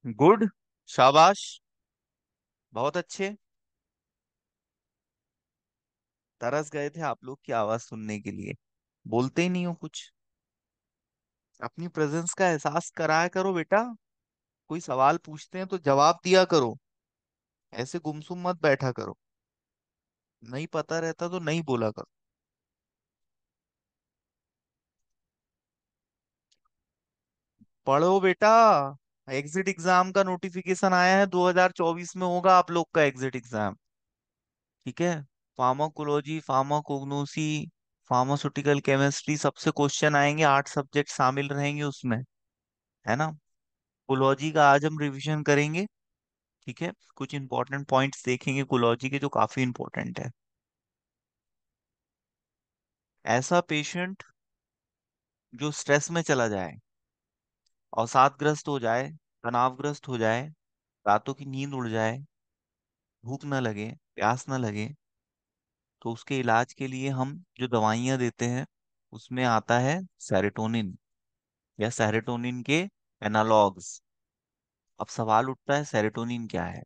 Good. शाबाश। बहुत अच्छे। तरस गए थे आप लोग की आवाज सुनने के लिए। बोलते ही नहीं हो कुछ। अपनी प्रेजेंस का एहसास कराया करो बेटा। कोई सवाल पूछते हैं तो जवाब दिया करो। ऐसे गुमसुम मत बैठा करो। नहीं पता रहता तो नहीं बोला करो। पढ़ो बेटा। एग्जिट एग्जाम का नोटिफिकेशन आया है, 2024 में होगा आप लोग का एग्जिट एग्जाम। ठीक है। फार्माकोलॉजी, फार्माकोग्नोसी, फार्मास्यूटिकल केमिस्ट्री, सबसे क्वेश्चन आएंगे, 8 सब्जेक्ट शामिल रहेंगे उसमें। है ना। कोलॉजी का आज हम रिवीजन करेंगे। ठीक है। कुछ इंपॉर्टेंट पॉइंट्स देखेंगे कोलॉजी के जो काफी इंपॉर्टेंट है। ऐसा पेशेंट जो स्ट्रेस में चला जाए, अवसादग्रस्त हो जाए, तनावग्रस्त हो जाए, रातों की नींद उड़ जाए, भूख न लगे, प्यास न लगे, तो उसके इलाज के लिए हम जो दवाइयाँ देते हैं उसमें आता है सेरोटोनिन या सेरोटोनिन के एनालॉग्स। अब सवाल उठता है सेरोटोनिन क्या है।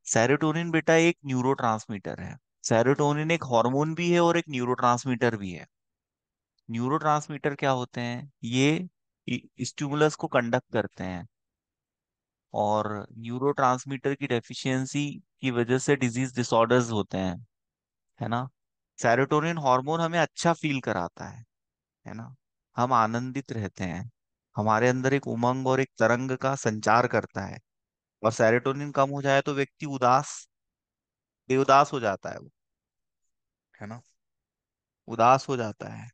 सेरोटोनिन बेटा एक न्यूरोट्रांसमीटर है। सेरोटोनिन एक हार्मोन भी है और एक न्यूरोट्रांसमीटर भी है। न्यूरोट्रांसमीटर क्या होते हैं, ये स्टिमुलस को कंडक्ट करते हैं। और न्यूरोट्रांसमीटर की डेफिशिएंसी की वजह से डिजीज डिसऑर्डर्स होते हैं। है ना। सेरोटोनिन हार्मोन हमें अच्छा फील कराता है ना। हम आनंदित रहते हैं। हमारे अंदर एक उमंग और एक तरंग का संचार करता है। और सेरोटोनिन कम हो जाए तो व्यक्ति उदास, बेउदास हो जाता है वो। है ना। उदास हो जाता है,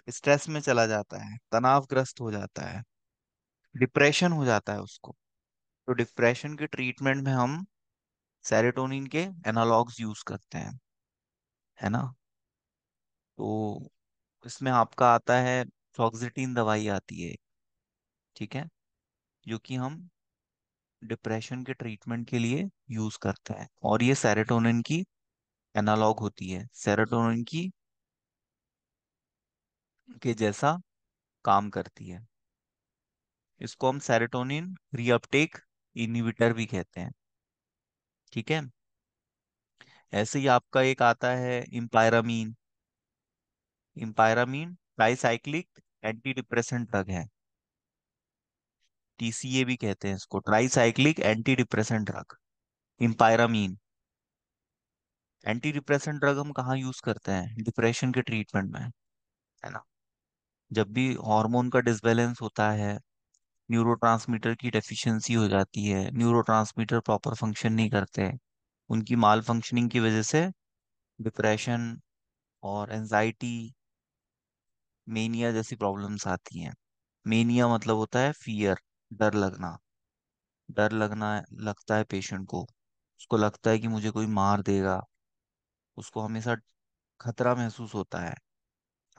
स्ट्रेस में चला जाता है, तनावग्रस्त हो जाता है, डिप्रेशन हो जाता है उसको। तो डिप्रेशन के ट्रीटमेंट में हम सेरोटोनिन के एनालॉग्स यूज करते हैं। है ना। तो इसमें आपका आता है फ्लॉक्सिटिन दवाई आती है। ठीक है। जो कि हम डिप्रेशन के ट्रीटमेंट के लिए यूज करते हैं, और ये सेरोटोनिन की एनालॉग होती है, सेरोटोनिन की के जैसा काम करती है। इसको हम सेरोटोनिन रीअपटेक इनहिबिटर भी कहते हैं। ठीक है। ऐसे ही आपका एक आता है imipramine. Imipramine tricyclic antidepressant drug है। टीसीए भी कहते हैं इसको, tricyclic antidepressant drug. Imipramine antidepressant drug हम कहाँ यूज करते हैं, डिप्रेशन के ट्रीटमेंट में। है ना। जब भी हार्मोन का डिसबैलेंस होता है, न्यूरोट्रांसमीटर की डेफिशिएंसी हो जाती है, न्यूरोट्रांसमीटर प्रॉपर फंक्शन नहीं करते, उनकी माल फंक्शनिंग की वजह से डिप्रेशन और एंजाइटी, मेनिया जैसी प्रॉब्लम्स आती हैं। मेनिया मतलब होता है फियर, डर लगना। डर लगना लगता है पेशेंट को। उसको लगता है कि मुझे कोई मार देगा। उसको हमेशा खतरा महसूस होता है।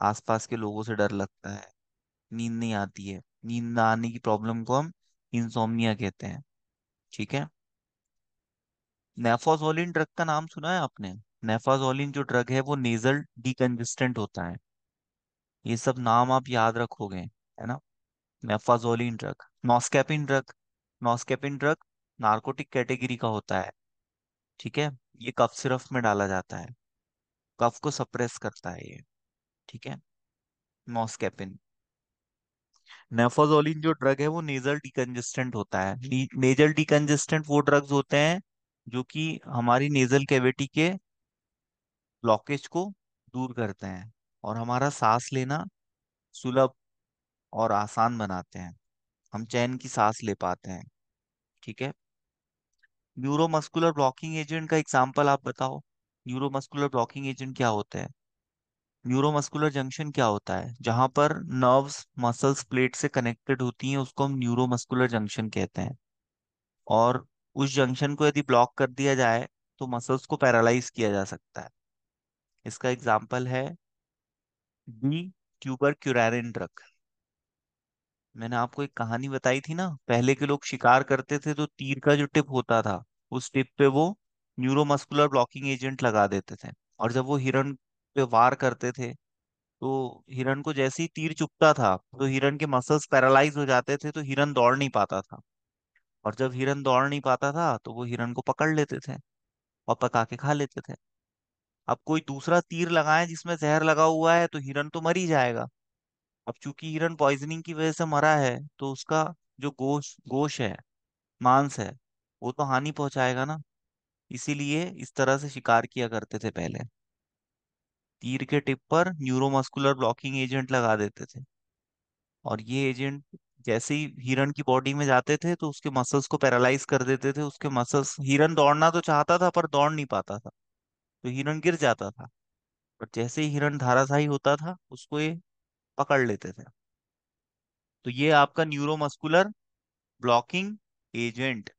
आसपास के लोगों से डर लगता है। नींद नहीं आती है। नींद ना आने की प्रॉब्लम को हम इंसोम्निया कहते हैं। ठीक है। नेफाजोलिन ड्रग का नाम सुना है आपने। नेफाजोलिन जो ड्रग है वो नेजल डिकंजेस्टेंट होता है। ये सब नाम आप याद रखोगे। है ना। Naphazoline drug, noscapine drug. Noscapine drug narcotic category का होता है। ठीक है। ये कफ सिरप में डाला जाता है। कफ को सप्रेस करता है ये। ठीक है। नॉस्केपिन। नेफाजोलिन जो ड्रग है वो नेजल डिकंजेस्टेंट होता है। नेजल डिकंजेस्टेंट वो ड्रग्स होते हैं जो कि हमारी नेजल कैविटी के ब्लॉकेज को दूर करते हैं और हमारा सांस लेना सुलभ और आसान बनाते हैं। हम चैन की सांस ले पाते हैं। ठीक है। न्यूरोमस्कुलर ब्लॉकिंग एजेंट का एग्जांपल आप बताओ। न्यूरोमस्कुलर ब्लॉकिंग एजेंट क्या होता है। न्यूरोमस्कुलर जंक्शन क्या होता है, जहां पर नर्व्स मसल्स प्लेट से कनेक्टेड होती हैं उसको हम न्यूरोमस्कुलर जंक्शन कहते हैं। और उस जंक्शन को यदि ब्लॉक कर दिया जाए तो मसल्स को पैरालाइज किया जा सकता है। इसका एग्जांपल है डी ट्यूबर क्यूरारिन ड्रग। मैंने आपको एक कहानी बताई थी ना, पहले के लोग शिकार करते थे तो तीर का जो टिप होता था उस टिप पे वो न्यूरोमस्कुलर ब्लॉकिंग एजेंट लगा देते थे। और जब वो हिरन पे वार करते थे तो हिरन को जैसे ही तीर चुभता था तो हिरन के मसल्स पैरालाइज हो जाते थे, तो हिरन दौड़ नहीं पाता था। और जब हिरन दौड़ नहीं पाता था तो वो हिरन को पकड़ लेते थे और पका के खा लेते थे। अब कोई दूसरा तीर लगाए जिसमें जहर लगा हुआ है तो हिरन तो मर ही जाएगा। अब चूंकि हिरन पॉइजनिंग की वजह से मरा है तो उसका जो गोश गोश है, मांस है, वो तो हानि पहुंचाएगा ना। इसीलिए इस तरह से शिकार किया करते थे पहले। तीर के टिप पर न्यूरोमस्कुलर ब्लॉकिंग एजेंट लगा देते थे, और ये एजेंट जैसे ही हिरन की बॉडी में जाते थे तो उसके मसल्स को पैरालाइज कर देते थे। उसके मसल्स, हिरन दौड़ना तो चाहता था पर दौड़ नहीं पाता था, तो हिरन गिर जाता था। पर जैसे ही हिरन धाराशायी होता था उसको ये पकड़ लेते थे। तो ये आपका neuromuscular blocking agent.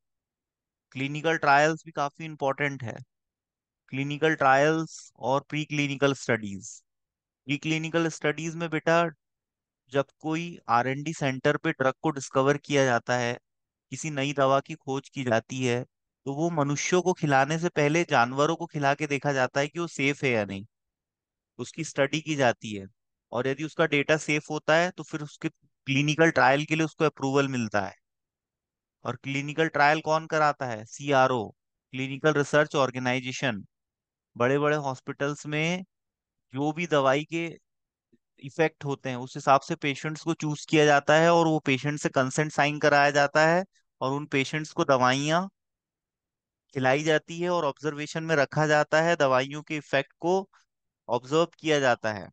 Clinical trials भी काफी इंपॉर्टेंट है। क्लिनिकल ट्रायल्स और pre clinical studies. Pre clinical studies में बेटा, जब कोई R&D सेंटर पे ड्रग को डिस्कवर किया जाता है, किसी नई दवा की खोज की जाती है, तो वो मनुष्यों को खिलाने से पहले जानवरों को खिला के देखा जाता है कि वो सेफ है या नहीं। उसकी स्टडी की जाती है, और यदि उसका डेटा सेफ होता है तो फिर उसके क्लिनिकल ट्रायल के लिए उसको अप्रूवल मिलता है। और क्लिनिकल ट्रायल कौन कराता है? CRO, clinical research organisation. बड़े बड़े हॉस्पिटल्स में जो भी दवाई के इफेक्ट होते हैं उस हिसाब से पेशेंट्स को चूज किया जाता है, और वो पेशेंट से कंसेंट साइन कराया जाता है, और उन पेशेंट्स को दवाइयाँ खिलाई जाती है और ऑब्जर्वेशन में रखा जाता है। दवाइयों के इफेक्ट को ऑब्जर्व किया जाता है,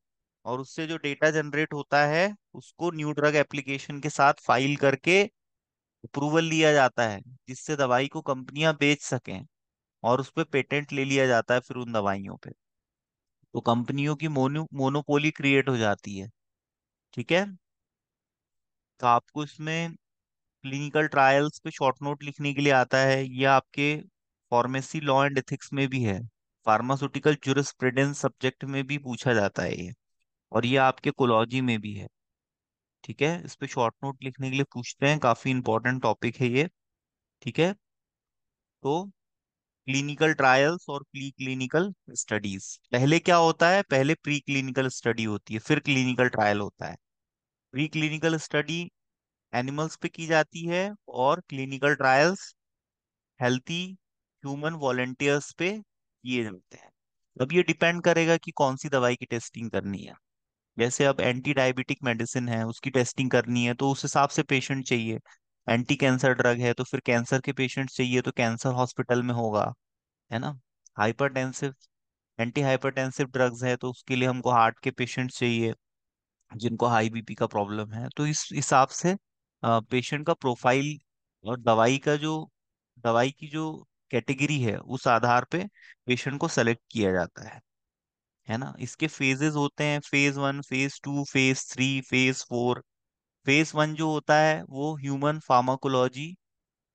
और उससे जो डेटा जनरेट होता है उसको न्यू ड्रग एप्लीकेशन के साथ फाइल करके अप्रूवल लिया जाता है, जिससे दवाई को कंपनियां बेच सकें, और उस पे पेटेंट ले लिया जाता है फिर उन दवाइयों पे। तो कंपनियों की मोनोपोली क्रिएट हो जाती है। ठीक है। तो आपको इसमें क्लिनिकल ट्रायल्स पे शॉर्ट नोट लिखने के लिए आता है। ये आपके फार्मेसी लॉ एंड एथिक्स में भी है, फार्मास्यूटिकल जुरिस्प्रूडेंस सब्जेक्ट में भी पूछा जाता है ये, और ये आपके कोलॉजी में भी है। ठीक है, इस पे शॉर्ट नोट लिखने के लिए पूछते हैं, काफी इंपॉर्टेंट टॉपिक है ये। ठीक है। तो क्लिनिकल ट्रायल्स और प्री क्लिनिकल स्टडीज, पहले क्या होता है? पहले प्री क्लिनिकल स्टडी होती है, फिर क्लिनिकल ट्रायल होता है। प्री क्लिनिकल स्टडी एनिमल्स पे की जाती है, और clinical trials healthy human volunteers पे किए जाते हैं। अब ये डिपेंड करेगा कि कौन सी दवाई की टेस्टिंग करनी है। जैसे अब एंटी डायबिटिक मेडिसिन है, उसकी टेस्टिंग करनी है तो उस हिसाब से पेशेंट चाहिए। एंटी कैंसर ड्रग है तो फिर कैंसर के पेशेंट चाहिए तो कैंसर हॉस्पिटल में होगा, है ना। हाइपरटेंसिव, एंटी हाइपरटेंसिव ड्रग्स है तो उसके लिए हमको हार्ट के पेशेंट चाहिए जिनको हाई BP का प्रॉब्लम है। तो इस हिसाब से पेशेंट का प्रोफाइल और दवाई की जो कैटेगरी है उस आधार पे पेशेंट को सेलेक्ट किया जाता है ना। इसके फेजेस होते हैं, phase 1, phase 2, phase 3, phase 4। Phase 1 जो होता है वो ह्यूमन फार्माकोलॉजी,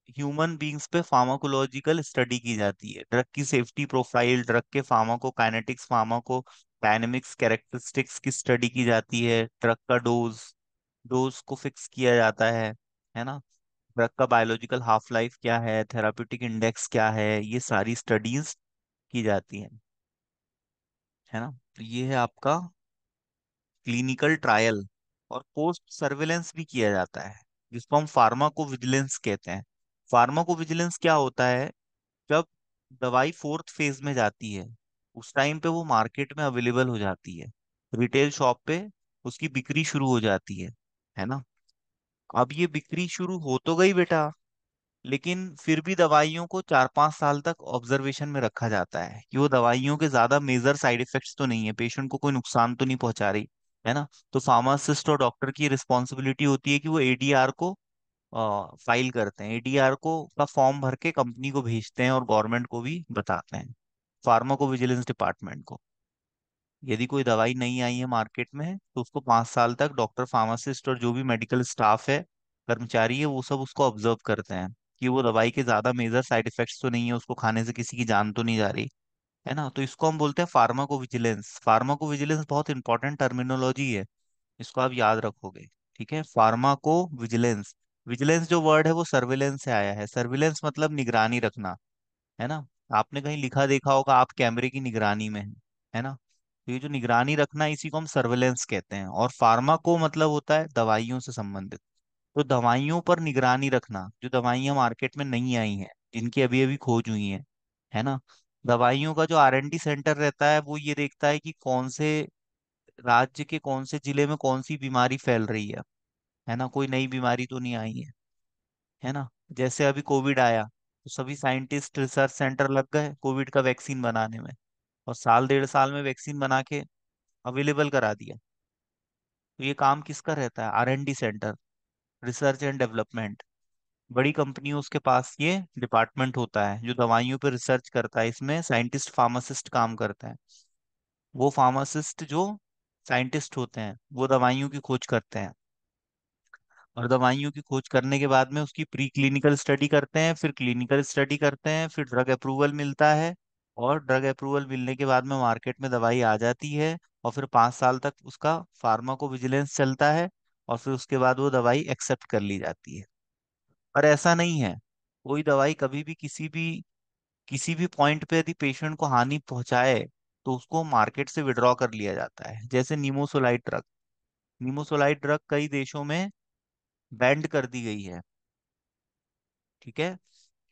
ह्यूमन बींग्स पे फार्माकोलॉजिकल स्टडी की जाती है। ड्रग की सेफ्टी प्रोफाइल, ड्रग के फार्माकोकाइनेटिक्स, फार्माको डायनेमिक्स कैरेक्टरिस्टिक्स की स्टडी की जाती है। ड्रग का डोज, डोज को फिक्स किया जाता है ना। ड्रग का बायोलॉजिकल हाफ लाइफ क्या है, थेराप्यूटिक इंडेक्स क्या है, ये सारी स्टडीज की जाती हैं, है ना। तो ये है आपका क्लिनिकल ट्रायल। और पोस्ट सर्वेलेंस भी किया जाता है, जिसको हम फार्माको विजिलेंस कहते हैं। फार्माको विजिलेंस क्या होता है? जब दवाई फोर्थ फेज में जाती है उस टाइम पे वो मार्केट में अवेलेबल हो जाती है, रिटेल शॉप पे उसकी बिक्री शुरू हो जाती है ना। अब ये बिक्री शुरू हो तो गई बेटा, लेकिन फिर भी दवाइयों को 4-5 साल तक ऑब्जर्वेशन में रखा जाता है कि वो दवाइयों के ज्यादा मेजर साइड इफेक्ट्स तो नहीं है, पेशेंट को कोई नुकसान तो नहीं पहुंचा रही, है ना। तो फार्मासिस्ट और डॉक्टर की रिस्पॉन्सिबिलिटी होती है कि वो ADR को फाइल करते हैं। ADR को का फॉर्म भर के कंपनी को भेजते हैं और गवर्नमेंट को भी बताते हैं, फार्माको विजिलेंस डिपार्टमेंट को। यदि कोई दवाई नहीं आई है मार्केट में तो उसको 5 साल तक डॉक्टर, फार्मासिस्ट और जो भी मेडिकल स्टाफ है, कर्मचारी है, वो सब उसको ऑब्जर्व करते हैं कि वो दवाई के ज्यादा मेजर साइड इफेक्ट्स तो नहीं है, उसको खाने से किसी की जान तो नहीं जा रही, है ना। तो इसको हम बोलते हैं फार्माको विजिलेंस। फार्माको विजिलेंस बहुत इंपॉर्टेंट टर्मिनोलॉजी है, इसको आप याद रखोगे। ठीक है, फार्माको विजिलेंस। विजिलेंस जो वर्ड है वो सर्विलेंस से आया है। सर्विलेंस मतलब निगरानी रखना, है ना। आपने कहीं लिखा देखा होगा आप कैमरे की निगरानी में है ना। तो ये जो निगरानी रखना, इसी को हम सर्वेलेंस कहते हैं। और फार्माको मतलब होता है दवाइयों से संबंधित। तो दवाइयों पर निगरानी रखना, जो दवाइयां मार्केट में नहीं आई हैं, जिनकी अभी अभी खोज हुई है ना। दवाइयों का जो R&D सेंटर रहता है वो ये देखता है कि कौन से राज्य के कौन से जिले में कौन सी बीमारी फैल रही है ना, कोई नई बीमारी तो नहीं आई है ना। जैसे अभी कोविड आया तो सभी साइंटिस्ट रिसर्च सेंटर लग गए कोविड का वैक्सीन बनाने में, और साल 1.5 साल में वैक्सीन बना के अवेलेबल करा दिया। तो ये काम किसका रहता है? R&D centre, research and development. बड़ी कंपनियों के पास ये डिपार्टमेंट होता है जो दवाइयों पर रिसर्च करता है। इसमें साइंटिस्ट फार्मासिस्ट काम करता है। वो फार्मासिस्ट जो साइंटिस्ट होते हैं वो दवाइयों की खोज करते हैं, और दवाइयों की खोज करने के बाद में उसकी प्री क्लिनिकल स्टडी करते हैं, फिर क्लिनिकल स्टडी करते हैं, फिर ड्रग अप्रूवल मिलता है। और ड्रग अप्रूवल मिलने के बाद में मार्केट में दवाई आ जाती है, और फिर 5 साल तक उसका फार्माको विजिलेंस चलता है, और फिर उसके बाद वो दवाई एक्सेप्ट कर ली जाती है। पर ऐसा नहीं है, कोई दवाई कभी भी किसी भी पॉइंट पे यदि पेशेंट को हानि पहुंचाए तो उसको मार्केट से विड्रॉ कर लिया जाता है। जैसे निमोसोलाइड ड्रग, निमोसोलाइड ड्रग कई देशों में बैंड कर दी गई है, ठीक है,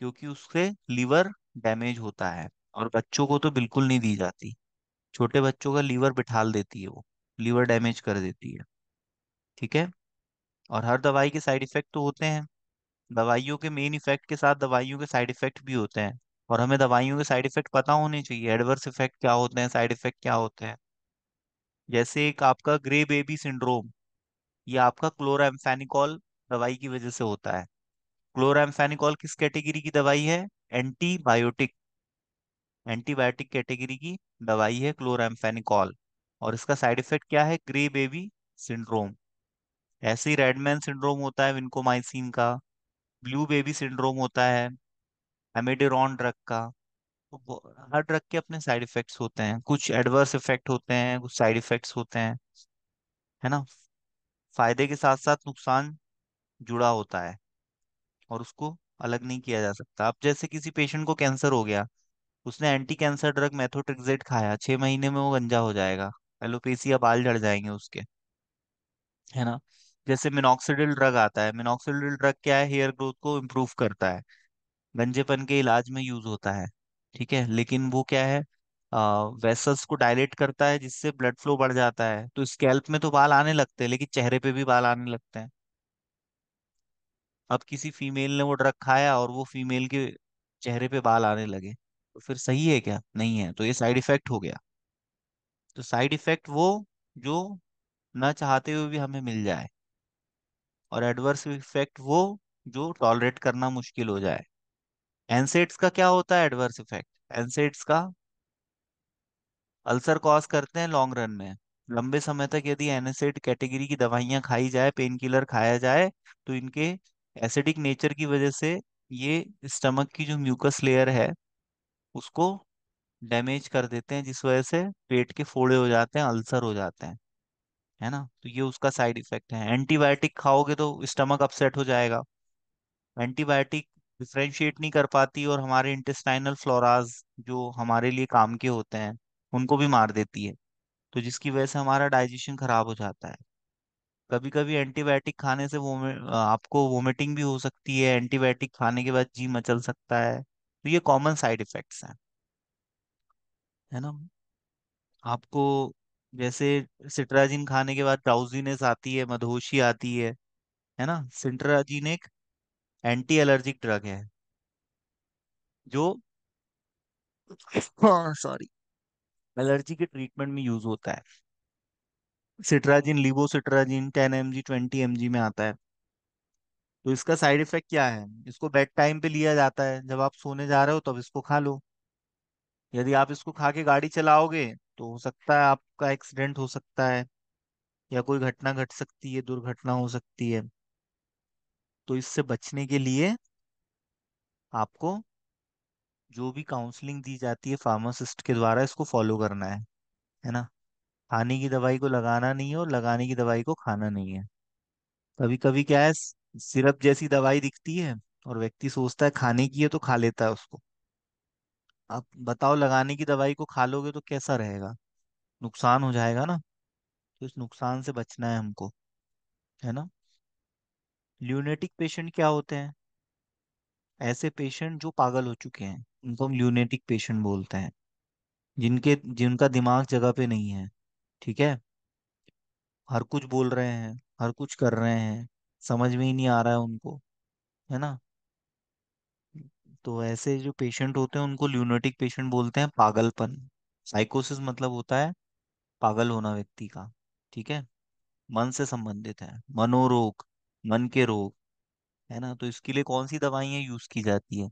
क्योंकि उससे लीवर डैमेज होता है। और बच्चों को तो बिल्कुल नहीं दी जाती, छोटे बच्चों का लीवर बिठाल देती है वो, लीवर डैमेज कर देती है, ठीक है। और हर दवाई के साइड इफेक्ट तो होते हैं, दवाइयों के मेन इफेक्ट के साथ दवाइयों के साइड इफेक्ट भी होते हैं, और हमें दवाइयों के साइड इफेक्ट पता होने चाहिए, एडवर्स इफेक्ट क्या होते हैं, साइड इफेक्ट क्या होते हैं। जैसे एक आपका ग्रे बेबी सिंड्रोम, ये आपका क्लोराम्फेनिकॉल दवाई की वजह से होता है। क्लोराम्फेनिकॉल किस कैटेगरी की दवाई है? एंटीबायोटिक, एंटीबायोटिक कैटेगरी की दवाई है क्लोराम्फेनिकॉल। और इसका साइड इफेक्ट क्या है? Grey baby syndrome. ऐसे ही रेडमैन सिंड्रोम होता है विनकोमाइसिन का, ब्लू बेबी सिंड्रोम होता है एमिडेरॉन ड्रग का। तो हर ड्रग के अपने साइड इफेक्ट्स होते हैं, कुछ एडवर्स इफेक्ट होते हैं, कुछ साइड इफेक्ट्स होते हैं, है ना। फायदे के साथ साथ नुकसान जुड़ा होता है, और उसको अलग नहीं किया जा सकता। अब जैसे किसी पेशेंट को कैंसर हो गया, उसने एंटी कैंसर ड्रग मेथोट्रेक्सेट खाया, 6 महीने में वो गंजा हो जाएगा, एलोपेसिया, बाल झड़ जाएंगे उसके, है ना। जैसे मिनॉक्सिडिल ड्रग आता है, मिनॉक्सिडिल ड्रग क्या है? हेयर ग्रोथ को इम्प्रूव करता है, गंजेपन के इलाज में यूज होता है, ठीक है। लेकिन वो क्या है, वेसल्स को डायलेट करता है जिससे ब्लड फ्लो बढ़ जाता है, तो स्कैल्प में तो बाल आने लगते हैं लेकिन चेहरे पे भी बाल आने लगते हैं। अब किसी फीमेल ने वो ड्रग खाया और वो फीमेल के चेहरे पे बाल आने लगे, तो फिर सही है क्या? नहीं है, तो ये साइड इफेक्ट हो गया। तो साइड इफेक्ट वो जो न चाहते हुए भी हमें मिल जाए, और एडवर्स इफेक्ट वो जो टॉलरेट करना मुश्किल हो जाए। एनसेड्स का क्या होता है एडवर्स इफेक्ट? एनसेड्स का अल्सर कॉज करते हैं लॉन्ग रन में। लंबे समय तक यदि एनएसएड कैटेगरी की दवाइयां खाई जाए, पेन किलर खाया जाए, तो इनके एसिडिक नेचर की वजह से ये स्टमक की जो म्यूकस लेयर है उसको डैमेज कर देते हैं, जिस वजह से पेट के फोड़े हो जाते हैं, अल्सर हो जाते हैं, है ना। तो ये उसका साइड इफेक्ट है। एंटीबायोटिक खाओगे तो स्टमक अपसेट हो जाएगा। एंटीबायोटिक डिफरेंशिएट नहीं कर पाती, और हमारे इंटेस्टाइनल फ्लोराज जो हमारे लिए काम के होते हैं उनको भी मार देती है, तो जिसकी वजह से हमारा डाइजेशन खराब हो जाता है। कभी कभी एंटीबायोटिक खाने से आपको वोमिटिंग भी हो सकती है, एंटीबायोटिक खाने के बाद जी मचल सकता है। तो ये कॉमन साइड इफेक्ट्स हैं, है ना। आपको जैसे सिट्राजिन खाने के बाद ड्राउजीनेस आती है, मदहोशी आती है ना। सिट्राजिन एक एंटी एलर्जिक ड्रग है जो सॉरी, एलर्जी के ट्रीटमेंट में यूज होता है। सिट्राजिन, लिवोसिट्राजिन 10 mg 20 mg में आता है। तो इसका साइड इफेक्ट क्या है? इसको बेड टाइम पे लिया जाता है, जब आप सोने जा रहे हो तब इसको खा लो। यदि आप इसको खा के गाड़ी चलाओगे तो हो सकता है आपका एक्सीडेंट हो सकता है, या कोई घटना घट सकती है, दुर्घटना हो सकती है। तो इससे बचने के लिए आपको जो भी काउंसलिंग दी जाती है फार्मासिस्ट के द्वारा, इसको फॉलो करना है ना। खाने की दवाई को लगाना नहीं है, और लगाने की दवाई को खाना नहीं है। कभी कभी क्या है, सिरप जैसी दवाई दिखती है और व्यक्ति सोचता है खाने की है तो खा लेता है उसको। आप बताओ, लगाने की दवाई को खा लोगे तो कैसा रहेगा? नुकसान हो जाएगा ना। तो इस नुकसान से बचना है हमको, है ना। ल्यूनेटिक पेशेंट क्या होते हैं? ऐसे पेशेंट जो पागल हो चुके हैं उनको हम ल्यूनेटिक पेशेंट बोलते हैं। जिनका दिमाग जगह पे नहीं है। ठीक है। हर कुछ बोल रहे हैं, हर कुछ कर रहे हैं, समझ में ही नहीं आ रहा है उनको, है ना। तो ऐसे जो पेशेंट होते हैं उनको ल्यूनेटिक पेशेंट बोलते हैं। पागलपन, साइकोसिस मतलब होता है पागल होना व्यक्ति का। ठीक है। मन से संबंधित है, मनोरोग, मन के रोग, है ना। तो इसके लिए कौन सी दवाइयाँ यूज की जाती है?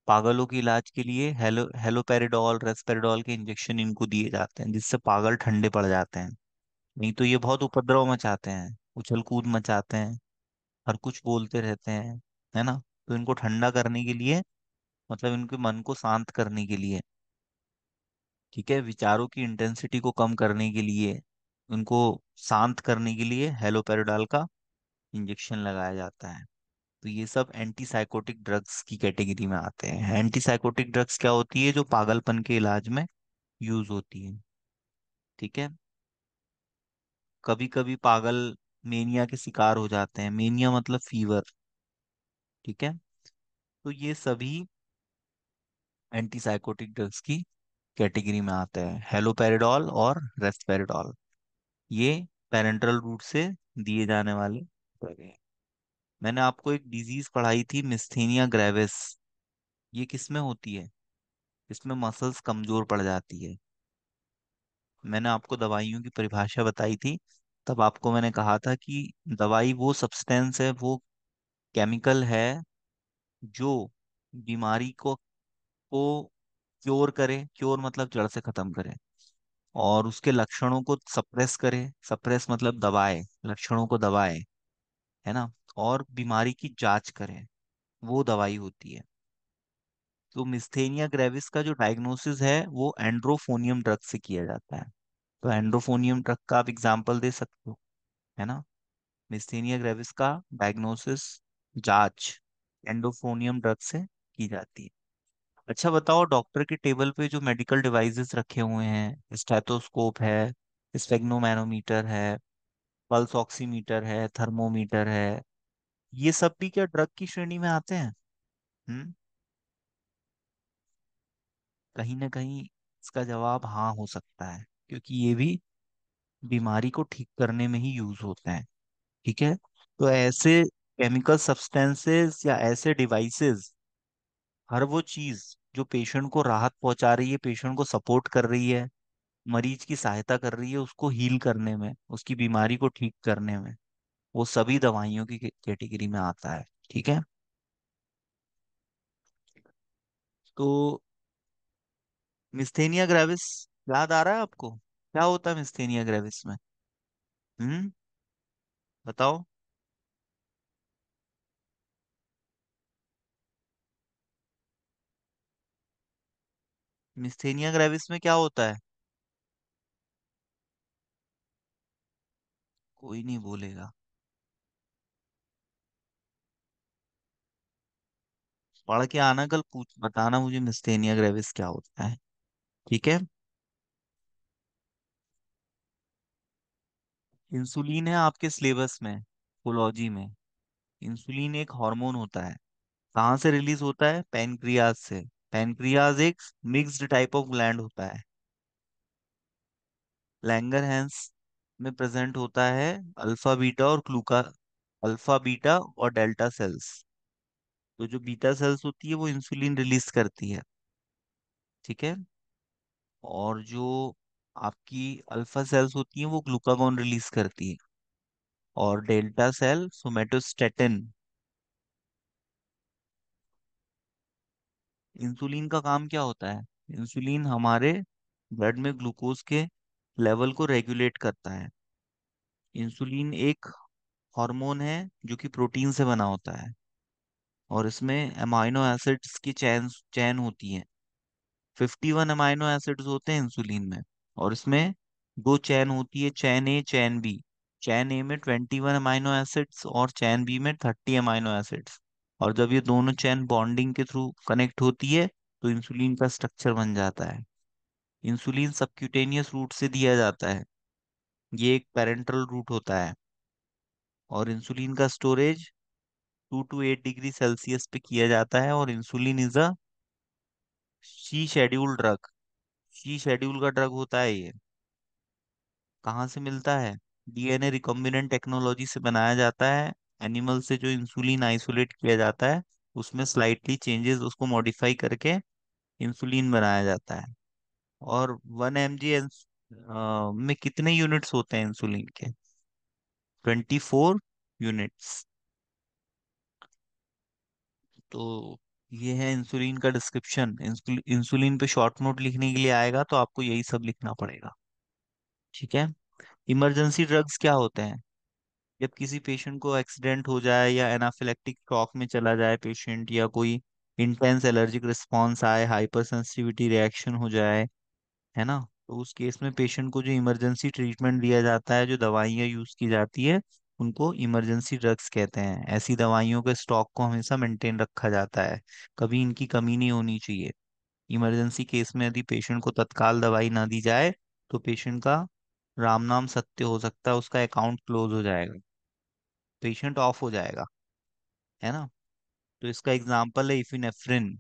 पागलों के इलाज के लिए हेलोपेरिडोल, रेस्पेरिडोल के इंजेक्शन इनको दिए जाते हैं, जिससे पागल ठंडे पड़ जाते हैं। नहीं तो ये बहुत उपद्रव मचाते हैं, उछल कूद मचाते हैं, हर कुछ बोलते रहते हैं, है ना। तो इनको ठंडा करने के लिए, मतलब इनके मन को शांत करने के लिए, ठीक है, विचारों की इंटेंसिटी को कम करने के लिए, उनको शांत करने के लिए हेलोपेरिडोल का इंजेक्शन लगाया जाता है। तो ये सब एंटी साइकोटिक ड्रग्स की कैटेगरी में आते हैं। एंटी साइकोटिक ड्रग्स क्या होती है? जो पागलपन के इलाज में यूज होती है। ठीक है। कभी कभी पागल मेनिया के शिकार हो जाते हैं। मेनिया मतलब फीवर। ठीक है। तो ये सभी एंटी साइकोटिक ड्रग्स की कैटेगरी में आते हैं, हेलोपेरिडोल और रेस्पेरिडोल। ये पेरेंटल रूट से दिए जाने वाले ड्रग हैं। मैंने आपको एक डिजीज पढ़ाई थी, मिस्थेनिया ग्रेविस। ये किस में होती है? इसमें मसल्स कमजोर पड़ जाती है। मैंने आपको दवाइयों की परिभाषा बताई थी। तब आपको मैंने कहा था कि दवाई वो सब्सटेंस है, वो केमिकल है जो बीमारी को क्योर करे। क्योर मतलब जड़ से खत्म करे। और उसके लक्षणों को सप्रेस करे। सप्रेस मतलब दबाए, लक्षणों को दबाए, है ना। और बीमारी की जांच करे, वो दवाई होती है। तो मिस्थेनिया ग्रेविस का जो डायग्नोसिस है वो एंड्रोफोनियम ड्रग से किया जाता है। तो एंड्रोफोनियम ड्रग का आप एग्जाम्पल दे सकते हो, है ना। मिस्थेनिया ग्रेविस का डायग्नोसिस, जांच एंडोफोनियम ड्रग से की जाती है। अच्छा बताओ, डॉक्टर के टेबल पे जो मेडिकल डिवाइसेस रखे हुए हैं, स्टेथोस्कोप है, स्फेग्नोमैनोमीटर है, पल्स ऑक्सीमीटर है, थर्मोमीटर है, ये सब भी क्या ड्रग की श्रेणी में आते हैं? हम्म। कहीं ना कहीं इसका जवाब हाँ हो सकता है, क्योंकि ये भी बीमारी को ठीक करने में ही यूज होते हैं। ठीक है। तो ऐसे केमिकल सब्सटेंसेस या ऐसे डिवाइसेस, हर वो चीज जो पेशेंट को राहत पहुंचा रही है, पेशेंट को सपोर्ट कर रही है, मरीज की सहायता कर रही है उसको हील करने में, उसकी बीमारी को ठीक करने में, वो सभी दवाइयों की कैटेगरी में आता है। ठीक है। तो मिस्थेनिया ग्रेविस याद आ रहा है आपको? क्या होता है मिस्थेनिया ग्रेविस में? हम्म। बताओ। मिस्थेनिया ग्रेविस में क्या होता है? कोई नहीं बोलेगा। पढ़ के आना, कल पूछ बताना मुझे मिस्थेनिया ग्रेविस क्या होता है। ठीक है। इंसुलिन है आपके सिलेबस में, फोलॉजी में। इंसुलिन एक हार्मोन होता है। कहाँ से रिलीज होता है? पैनक्रियाज से। पैनक्रियाज एक मिक्स्ड टाइप ऑफ ग्लैंड होता है। लैंगरहैंस में प्रेजेंट होता है अल्फा बीटा और ग्लूका, अल्फा बीटा और डेल्टा सेल्स। तो जो बीटा सेल्स होती है वो इंसुलिन रिलीज करती है। ठीक है। और जो आपकी अल्फा सेल्स होती है वो ग्लूकागॉन रिलीज करती है। और डेल्टा सेल सोमेटोस्टेटिन। इंसुलिन का काम क्या होता है? इंसुलिन हमारे ब्लड में ग्लूकोज के लेवल को रेगुलेट करता है। इंसुलिन एक हार्मोन है जो कि प्रोटीन से बना होता है। और इसमें अमाइनो एसिड्स की चैन होती है। 51 अमाइनो एसिड्स होते हैं इंसुलिन में। और इसमें दो चैन होती है, चैन ए चैन बी। चैन ए में 21 अमाइनो एसिड्स और चैन बी में 30 अमाइनो एसिड्स। और जब ये दोनों चैन बॉन्डिंग के थ्रू कनेक्ट होती है तो इंसुलिन का स्ट्रक्चर बन जाता है। इंसुलिन सबक्यूटेनियस रूट से दिया जाता है। ये एक पेरेंटल रूट होता है। और इंसुलिन का स्टोरेज 2 to 8 डिग्री सेल्सियस पे किया जाता है। और insulin is a C schedule drug. C schedule का ड्रग होता है ये। कहाँ से मिलता है? डीएनए रिकॉम्बिनेंट टेक्नोलॉजी से बनाया जाता है। एनिमल से जो इंसुलिन आइसोलेट किया जाता है, उसमें स्लाइटली चेंजेस, उसको मॉडिफाई करके इंसुलिन बनाया जाता है। और 1 mg में कितने यूनिट्स होते हैं इंसुलिन के? 24 यूनिट्स। तो ये है इंसुलिन का डिस्क्रिप्शन। इंसुलिन पे शॉर्ट नोट लिखने के लिए आएगा तो आपको यही सब लिखना पड़ेगा। ठीक है। इमरजेंसी ड्रग्स क्या होते हैं? जब किसी पेशेंट को एक्सीडेंट हो जाए या एनाफिलेक्टिक शॉक में चला जाए पेशेंट, या कोई इंटेंस एलर्जिक रिस्पॉन्स आए, हाइपर सेंसिटिविटी रिएक्शन हो जाए, है ना, तो उस केस में पेशेंट को जो इमरजेंसी ट्रीटमेंट दिया जाता है, जो दवाइयाँ यूज की जाती है, उनको इमरजेंसी ड्रग्स कहते हैं। ऐसी दवाइयों के स्टॉक को हमेशा मेंटेन रखा जाता है, कभी इनकी कमी नहीं होनी चाहिए। इमरजेंसी केस में यदि पेशेंट को तत्काल दवाई ना दी जाए तो पेशेंट का राम नाम सत्य हो सकता है, उसका अकाउंट क्लोज हो जाएगा, पेशेंट ऑफ हो जाएगा, है ना। तो इसका एग्जांपल है इफिनेफ्रिन।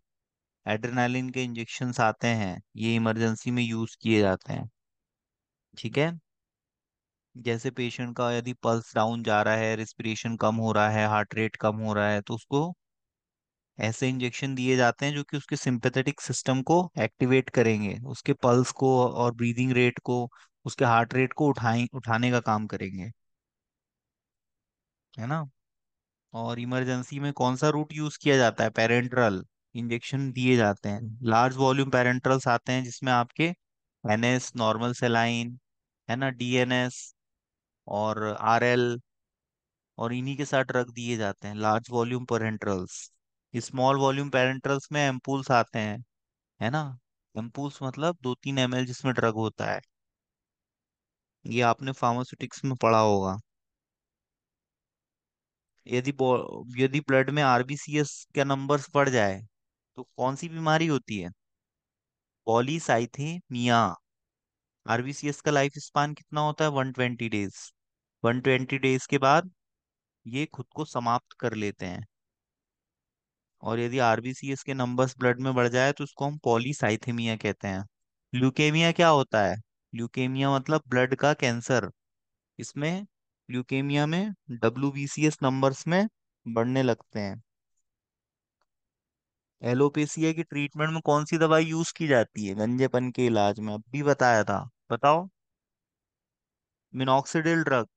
एड्रेनालिन के इंजेक्शन्स आते हैं, ये इमरजेंसी में यूज किए जाते हैं। ठीक है। जैसे पेशेंट का यदि पल्स डाउन जा रहा है, रिस्पिरेशन कम हो रहा है, हार्ट रेट कम हो रहा है, तो उसको ऐसे इंजेक्शन दिए जाते हैं जो कि उसके सिंपैथेटिक सिस्टम को एक्टिवेट करेंगे, उसके पल्स को और ब्रीदिंग रेट को, उसके हार्ट रेट को उठाने का काम करेंगे, है ना। और इमरजेंसी में कौन सा रूट यूज किया जाता है? पेरेंट्रल इंजेक्शन दिए जाते हैं। लार्ज वॉल्यूम पेरेंट्रल्स आते हैं जिसमें आपके एनएस, नॉर्मल सेलाइन, है ना, डीएनएस और आरएल, और इन्हीं के साथ ड्रग दिए जाते हैं, large volume parenterals. Small volume parenterals में एम्पूल्स आते हैं, है ना। एम्पूल्स मतलब 2-3 ml जिसमें ड्रग होता है। ये आपने फार्मास्यूटिक्स में पढ़ा होगा। यदि ब्लड में आरबीसीएस का नंबर्स बढ़ जाए तो कौन सी बीमारी होती है? पॉलीसाइथेमिया। आरबीसीएस का लाइफ स्पान कितना होता है? 120 डेज। 120 डेज के बाद ये खुद को समाप्त कर लेते हैं। और यदि आरबीसीएस के नंबर्स ब्लड में बढ़ जाए तो उसको हम पॉलीसाइथेमिया कहते हैं। ल्यूकेमिया क्या होता है? ल्यूकेमिया मतलब ब्लड का कैंसर। इसमें ल्यूकेमिया में डब्ल्यूबीसीएस नंबर्स में बढ़ने लगते हैं। एलोपेसिया की ट्रीटमेंट में कौन सी दवाई यूज की जाती है गंजेपन के इलाज में? अभी बताया था, बताओ। Minoxidil drug.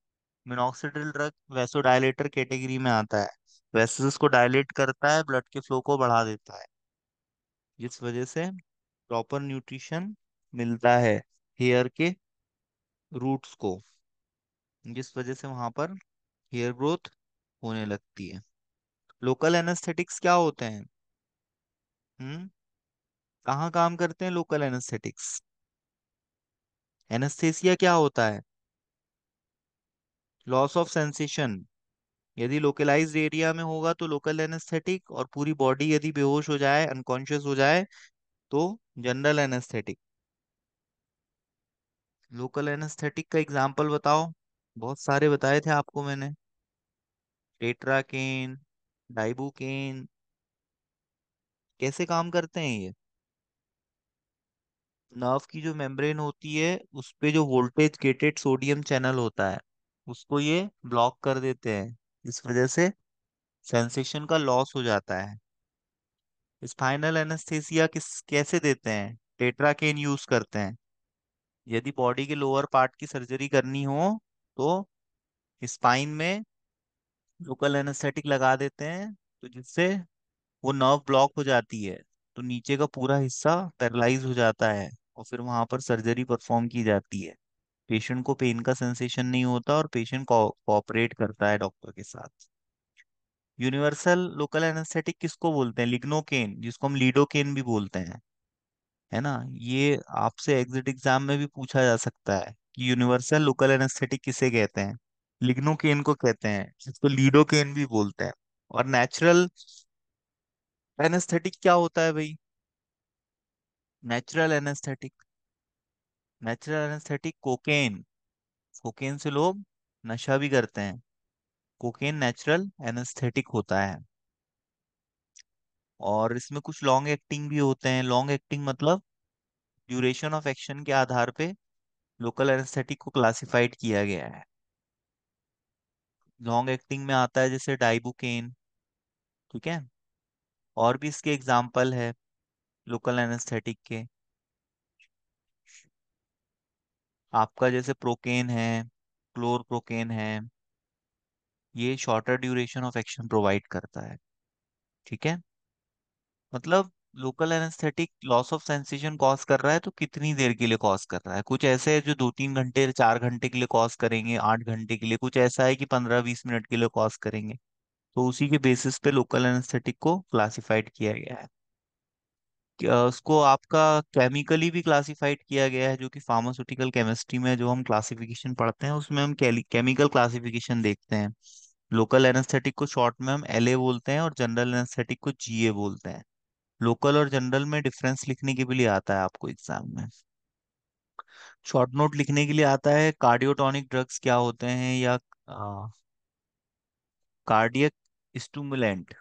Minoxidil drug vasodilator category में आता है। वेसल्स को डायलेट करता है, ब्लड के फ्लो को बढ़ा देता है, जिस वजह से प्रॉपर न्यूट्रिशन मिलता है हेयर के रूट्स को, जिस वजह से वहां पर हेयर ग्रोथ होने लगती है। लोकल एनेस्थेटिक्स क्या होते हैं? हम्म। कहाँ काम करते हैं लोकल एनेस्थेटिक्स? एनेस्थेसिया क्या होता है? Loss of sensation. यदि लोकलाइज्ड एरिया में होगा तो लोकल एनेस्थेटिक, और पूरी बॉडी यदि बेहोश हो जाए, अनकॉन्शियस हो जाए, तो जनरल एनेस्थेटिक। लोकल एनेस्थेटिक का एग्जांपल बताओ। बहुत सारे बताए थे आपको मैंने। टेट्राकेन, डाइबुकेन। कैसे काम करते हैं ये? नर्व की जो मेम्ब्रेन होती है उस पे जो वोल्टेज गेटेड सोडियम चैनल होता है, उसको ये ब्लॉक कर देते हैं। इस वजह से सेंसेशन का लॉस हो जाता है। स्पाइनल एनेस्थेसिया कैसे देते हैं? टेट्राकेन यूज करते हैं। यदि बॉडी के लोअर पार्ट की सर्जरी करनी हो तो स्पाइन में लोकल एनेस्थेटिक लगा देते हैं, तो जिससे वो नर्व ब्लॉक हो जाती है, तो नीचे का पूरा हिस्सा पैरालाइज हो जाता है, और फिर वहां पर सर्जरी परफॉर्म की जाती है। पेशेंट को पेन का सेंसेशन नहीं होता और पेशेंट कोऑपरेट करता है डॉक्टर के साथ। यूनिवर्सल लोकल एनेस्थेटिक किसको बोलते हैं? लिग्नोकेन, जिसको हम लीडोकेन भी बोलते हैं, है ना। ये आपसे एग्जिट एग्जाम में भी पूछा जा सकता है कि यूनिवर्सल लोकल एनेस्थेटिक किसे कहते हैं? लिग्नोकेन को कहते हैं, जिसको लीडोकेन भी बोलते हैं। और नेचुरल एनेस्थेटिक क्या होता है भाई? Natural anaesthetic. Natural anaesthetic cocaine. Cocaine से लोग नशा भी करते हैं। कोकेन नेचुरल एनेस्थेटिक होता है, और इसमें कुछ लॉन्ग एक्टिंग भी होते हैं। लॉन्ग एक्टिंग मतलब ड्यूरेशन ऑफ एक्शन के आधार पे लोकल एनेस्थेटिक को क्लासिफाइड किया गया है। लॉन्ग एक्टिंग में आता है जैसे डाइबुकेन, ठीक है। और भी इसके एग्जाम्पल है लोकल एनेस्थेटिक के, आपका जैसे प्रोकेन है, क्लोरप्रोकेन है। ये shorter duration of action provide करता है, ठीक है। मतलब local anaesthetic loss of sensation cause कर रहा है तो कितनी देर के लिए कॉज कर रहा है। कुछ ऐसे है जो 2-3 घंटे 4 घंटे के लिए कॉज करेंगे, 8 घंटे के लिए। कुछ ऐसा है कि 15-20 मिनट के लिए कॉज करेंगे। तो उसी के बेसिस पे लोकल एनेस्थेटिक को क्लासिफाइड किया गया है। उसको आपका केमिकली भी क्लासिफाइड किया गया है, जो कि फार्मास्यूटिकल केमिस्ट्री में जो हम क्लासिफिकेशन पढ़ते हैं उसमें हम केमिकल क्लासिफिकेशन देखते हैं। लोकल एनेस्थेटिक को शॉर्ट में हम एलए बोलते हैं और जनरल एनेस्थेटिक को जीए बोलते हैं। लोकल और जनरल में डिफरेंस लिखने के भी लिए आता है आपको एग्जाम में। शॉर्ट नोट लिखने के लिए आता है कार्डियोटोनिक ड्रग्स क्या होते हैं, या कार्डियक स्टूमुलेंट,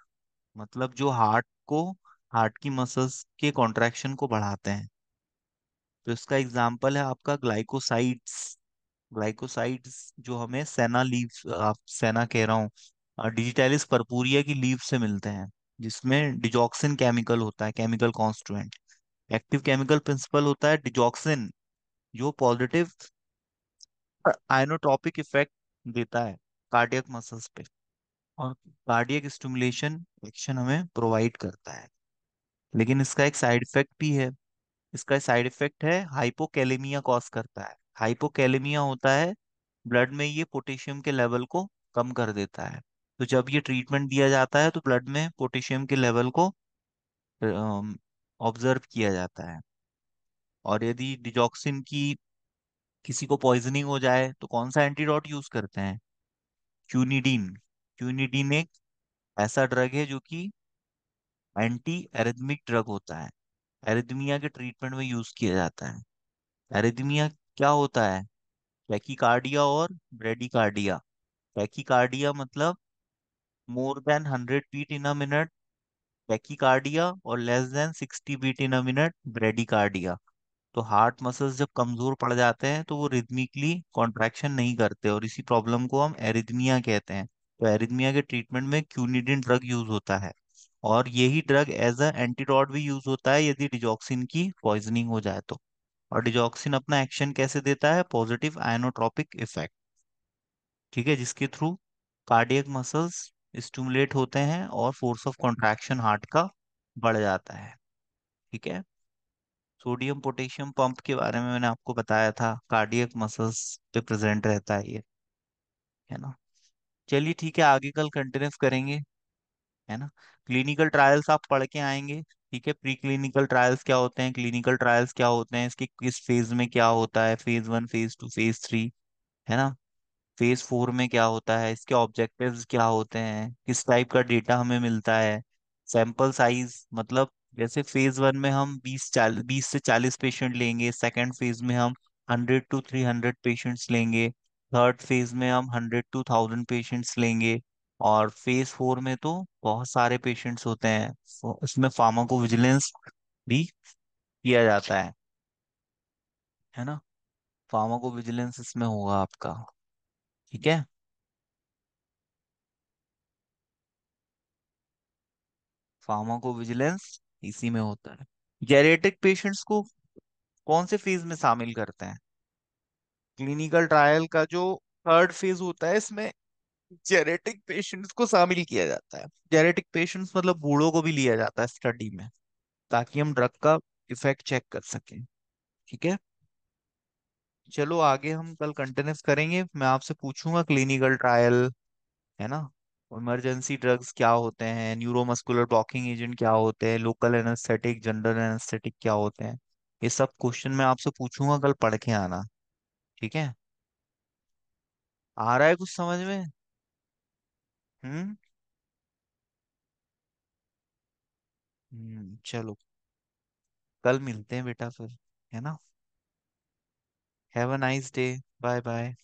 मतलब जो हार्ट की मसल्स के कॉन्ट्रैक्शन को बढ़ाते हैं। तो इसका एग्जाम्पल है आपका ग्लाइकोसाइड्स। ग्लाइकोसाइड्स जो हमें सेना लीव, आप सेना कह रहा हूँ, डिजिटालिस पर्पूरिया की लीव से मिलते हैं, जिसमें डिजॉक्सिन केमिकल होता है, chemical constituent. Active chemical principle होता है डिजॉक्सिन, जो पॉजिटिव आइनोट्रोपिक इफेक्ट देता है कार्डियक मसल्स पे, और कार्डियक स्टिमुलेशन एक्शन हमें प्रोवाइड करता है। लेकिन इसका एक साइड इफेक्ट भी है। इसका साइड इफेक्ट है हाइपोकैलेमिया कॉज करता है। हाइपोकैलेमिया होता है ब्लड में ये पोटेशियम के लेवल को कम कर देता है। तो जब ये ट्रीटमेंट दिया जाता है तो ब्लड में पोटेशियम के लेवल को ऑब्जर्व किया जाता है। और यदि डिजॉक्सिन की किसी को पॉइजनिंग हो जाए तो कौन सा एंटीडोट यूज करते हैं? क्यूनिडीन। क्यूनिडीन एक ऐसा ड्रग है जो कि एंटी एरिथमिक ड्रग होता है। एरिथमिया के ट्रीटमेंट में यूज किया जाता है। एरिथमिया क्या होता है? टैकीकार्डिया और ब्रेडिकार्डिया। टैकीकार्डिया मतलब more than 100 beat in a minute tachycardia, और less than 60 beat in a minute bradycardia. तो हार्ट मसल्स जब कमजोर पड़ जाते हैं तो वो रिदमिकली कॉन्ट्रैक्शन नहीं करते, और इसी प्रॉब्लम को हम एरिथमिया कहते हैं। तो एरिथमिया के ट्रीटमेंट में क्यूनिडिन ड्रग यूज होता है, और यही ड्रग एज अ एंटीडोट भी यूज होता है यदि डिजॉक्सिन की पॉइजनिंग हो जाए तो। और डिजॉक्सिन अपना एक्शन कैसे देता है? पॉजिटिव आयनोट्रोपिक इफेक्ट, ठीक है, जिसके थ्रू कार्डियक मसल्स स्टिमुलेट होते हैं और फोर्स ऑफ कॉन्ट्रैक्शन हार्ट का बढ़ जाता है, ठीक है। सोडियम पोटेशियम पंप के बारे में मैंने आपको बताया था, कार्डियक मसल्स पे प्रेजेंट रहता है ये, है ना। चलिए ठीक है, आगे कल कंटिन्यू करेंगे, है ना। क्लिनिकल ट्रायल्स आप पढ़ के आएंगे, ठीक है। प्री क्लिनिकल ट्रायल्स क्या होते हैं, क्लिनिकल ट्रायल्स क्या होते हैं, इसके किस फेज में क्या होता है, फेज 1, फेज 2, फेज 3, है ना। फेज 4 में क्या होता है, इसके ऑब्जेक्टिव्स क्या होते हैं, किस टाइप का डेटा हमें मिलता है। सैंपल साइज मतलब जैसे फेज 1 में हम 20 से 40 पेशेंट लेंगे, सेकंड फेज में हम 100 to 300 पेशेंट्स लेंगे, थर्ड फेज में हम 100 to 1000 पेशेंट्स लेंगे, और फेज 4 में तो बहुत सारे पेशेंट्स होते हैं। इसमें फार्माकोविजिलेंस भी किया जाता है ना। फार्माकोविजिलेंस इसमें होगा आपका, ठीक है। फार्माकोविजिलेंस इसी में होता है। जेरेटिक पेशेंट्स को कौन से फेज में शामिल करते हैं? क्लिनिकल ट्रायल का जो थर्ड फेज होता है इसमें जेरेटिक पेशेंट्स को शामिल किया जाता है। जेरेटिक पेशेंट्स मतलब बूढ़ों को भी लिया जाता है स्टडी में, ताकि हम ड्रग का इफेक्ट चेक कर सकें, ठीक है। चलो आगे हम कल कंटिन्यू करेंगे, मैं आपसे पूछूंगा क्लिनिकल ट्रायल, है ना। इमरजेंसी ड्रग्स क्या होते हैं, न्यूरोमस्कुलर ब्लॉकिंग एजेंट क्या होते हैं, लोकल एनेस्थेटिक जनरल एनेस्थेटिक क्या होते हैं। ये सब क्वेश्चन मैं आपसे पूछूंगा, कल पढ़ के आना, ठीक है। आ रहा है कुछ समझ में? हम्म। चलो, कल मिलते हैं बेटा फिर, है ना। Have a nice day. Bye bye.